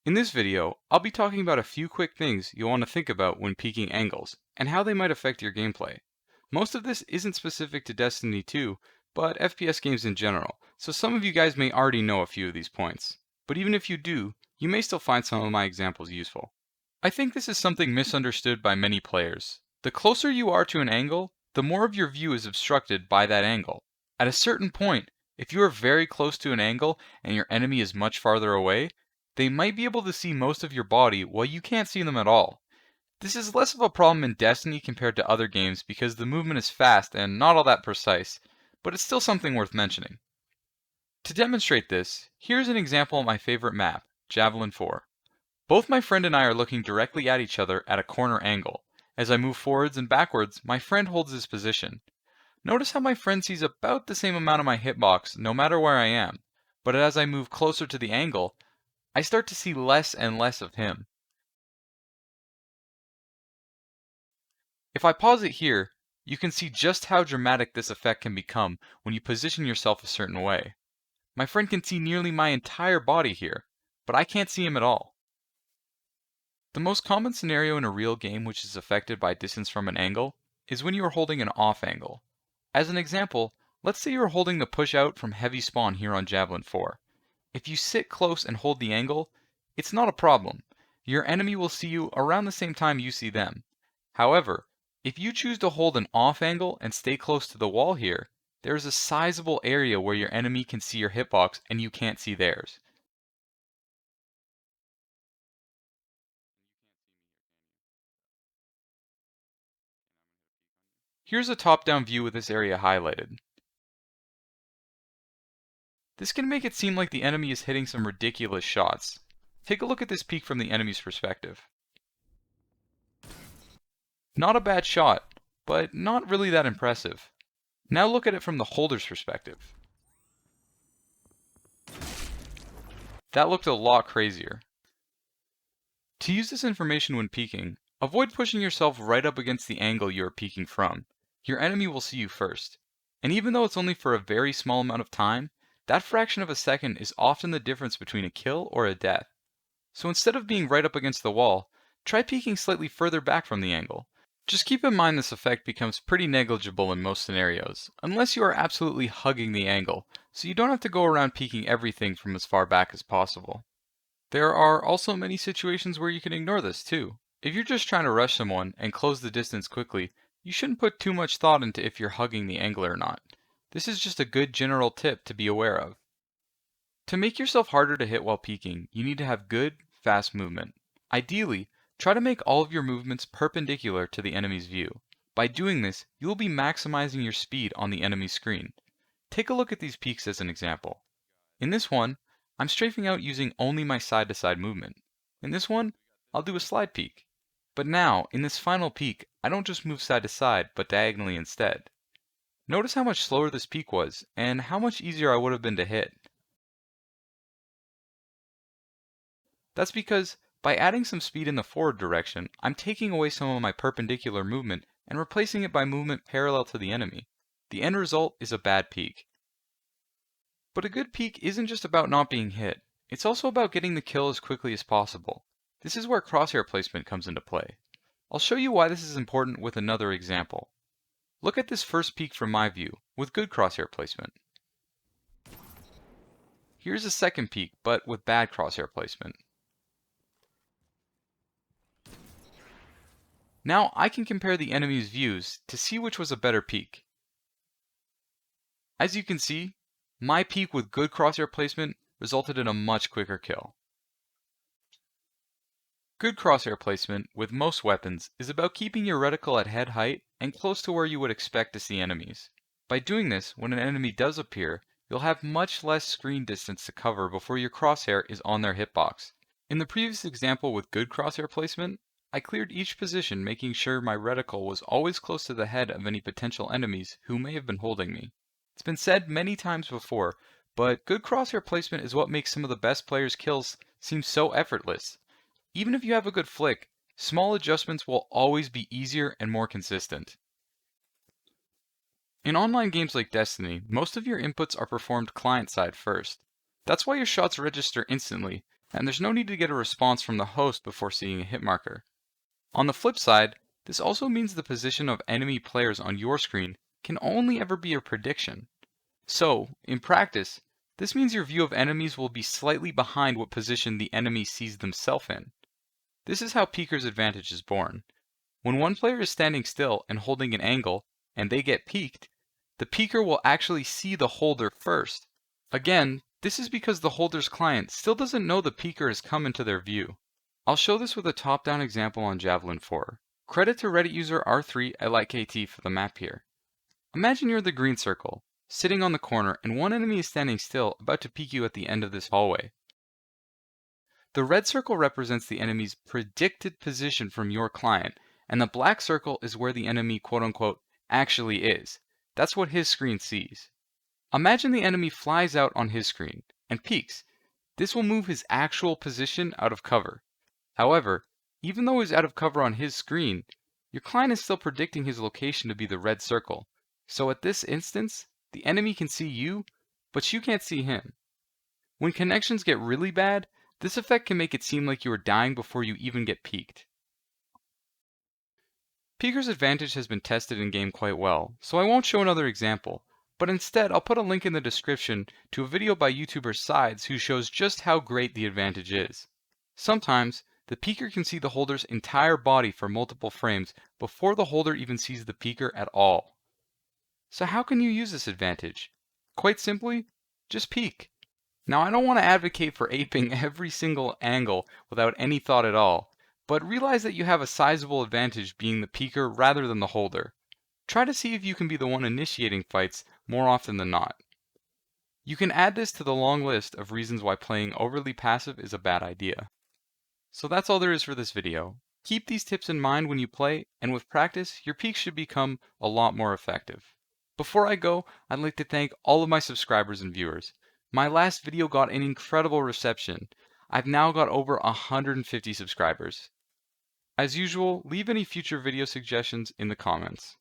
In this video, I'll be talking about a few quick things you'll want to think about when peeking angles, and how they might affect your gameplay. Most of this isn't specific to Destiny 2, but FPS games in general, so some of you guys may already know a few of these points. But even if you do, you may still find some of my examples useful. I think this is something misunderstood by many players. The closer you are to an angle, the more of your view is obstructed by that angle. At a certain point, if you are very close to an angle and your enemy is much farther away, they might be able to see most of your body while you can't see them at all. This is less of a problem in Destiny compared to other games because the movement is fast and not all that precise, but it's still something worth mentioning. To demonstrate this, here's an example of my favorite map, Javelin 4. Both my friend and I are looking directly at each other at a corner angle. As I move forwards and backwards, my friend holds his position. Notice how my friend sees about the same amount of my hitbox no matter where I am, but as I move closer to the angle, I start to see less and less of him. If I pause it here, you can see just how dramatic this effect can become when you position yourself a certain way. My friend can see nearly my entire body here, but I can't see him at all. The most common scenario in a real game which is affected by distance from an angle is when you are holding an off angle. As an example, let's say you are holding the push out from heavy spawn here on Javelin 4. If you sit close and hold the angle, it's not a problem. Your enemy will see you around the same time you see them. However, if you choose to hold an off angle and stay close to the wall here, there is a sizable area where your enemy can see your hitbox and you can't see theirs. Here's a top-down view with this area highlighted. This can make it seem like the enemy is hitting some ridiculous shots. Take a look at this peek from the enemy's perspective. Not a bad shot, but not really that impressive. Now look at it from the holder's perspective. That looked a lot crazier. To use this information when peeking, avoid pushing yourself right up against the angle you are peeking from. Your enemy will see you first. And even though it's only for a very small amount of time, that fraction of a second is often the difference between a kill or a death. So instead of being right up against the wall, try peeking slightly further back from the angle. Just keep in mind this effect becomes pretty negligible in most scenarios, unless you are absolutely hugging the angle, so you don't have to go around peeking everything from as far back as possible. There are also many situations where you can ignore this too. If you're just trying to rush someone and close the distance quickly, you shouldn't put too much thought into if you're hugging the angle or not. This is just a good general tip to be aware of. To make yourself harder to hit while peeking, you need to have good, fast movement. Ideally, try to make all of your movements perpendicular to the enemy's view. By doing this, you will be maximizing your speed on the enemy's screen. Take a look at these peeks as an example. In this one, I'm strafing out using only my side-to-side movement. In this one, I'll do a slide peek. But now, in this final peek, I don't just move side to side, but diagonally instead. Notice how much slower this peek was, and how much easier I would have been to hit. That's because, by adding some speed in the forward direction, I'm taking away some of my perpendicular movement and replacing it by movement parallel to the enemy. The end result is a bad peek. But a good peek isn't just about not being hit, it's also about getting the kill as quickly as possible. This is where crosshair placement comes into play. I'll show you why this is important with another example. Look at this first peek from my view, with good crosshair placement. Here's a second peek, but with bad crosshair placement. Now I can compare the enemy's views to see which was a better peek. As you can see, my peek with good crosshair placement resulted in a much quicker kill. Good crosshair placement with most weapons is about keeping your reticle at head height and close to where you would expect to see enemies. By doing this, when an enemy does appear, you'll have much less screen distance to cover before your crosshair is on their hitbox. In the previous example with good crosshair placement, I cleared each position making sure my reticle was always close to the head of any potential enemies who may have been holding me. It's been said many times before, but good crosshair placement is what makes some of the best players' kills seem so effortless. Even if you have a good flick, small adjustments will always be easier and more consistent. In online games like Destiny, most of your inputs are performed client-side first. That's why your shots register instantly, and there's no need to get a response from the host before seeing a hit marker. On the flip side, this also means the position of enemy players on your screen can only ever be a prediction. So, in practice, this means your view of enemies will be slightly behind what position the enemy sees themselves in. This is how Peeker's advantage is born. When one player is standing still and holding an angle, and they get peeked, the peeker will actually see the holder first. Again, this is because the holder's client still doesn't know the peeker has come into their view. I'll show this with a top-down example on Javelin 4. Credit to Reddit user R3 I like KT for the map here. Imagine you're the green circle, sitting on the corner, and one enemy is standing still, about to peek you at the end of this hallway. The red circle represents the enemy's predicted position from your client, and the black circle is where the enemy quote-unquote actually is. That's what his screen sees. Imagine the enemy flies out on his screen and peeks. This will move his actual position out of cover. However, even though he's out of cover on his screen, your client is still predicting his location to be the red circle. So at this instance, the enemy can see you, but you can't see him. When connections get really bad, this effect can make it seem like you are dying before you even get peeked. Peeker's advantage has been tested in game quite well, so I won't show another example, but instead I'll put a link in the description to a video by YouTuber 2's who shows just how great the advantage is. Sometimes, the peeker can see the holder's entire body for multiple frames before the holder even sees the peeker at all. So how can you use this advantage? Quite simply, just peek. Now I don't want to advocate for aping every single angle without any thought at all, but realize that you have a sizable advantage being the peeker rather than the holder. Try to see if you can be the one initiating fights more often than not. You can add this to the long list of reasons why playing overly passive is a bad idea. So that's all there is for this video. Keep these tips in mind when you play, and with practice, your peeks should become a lot more effective. Before I go, I'd like to thank all of my subscribers and viewers. My last video got an incredible reception. I've now got over 150 subscribers. As usual, leave any future video suggestions in the comments.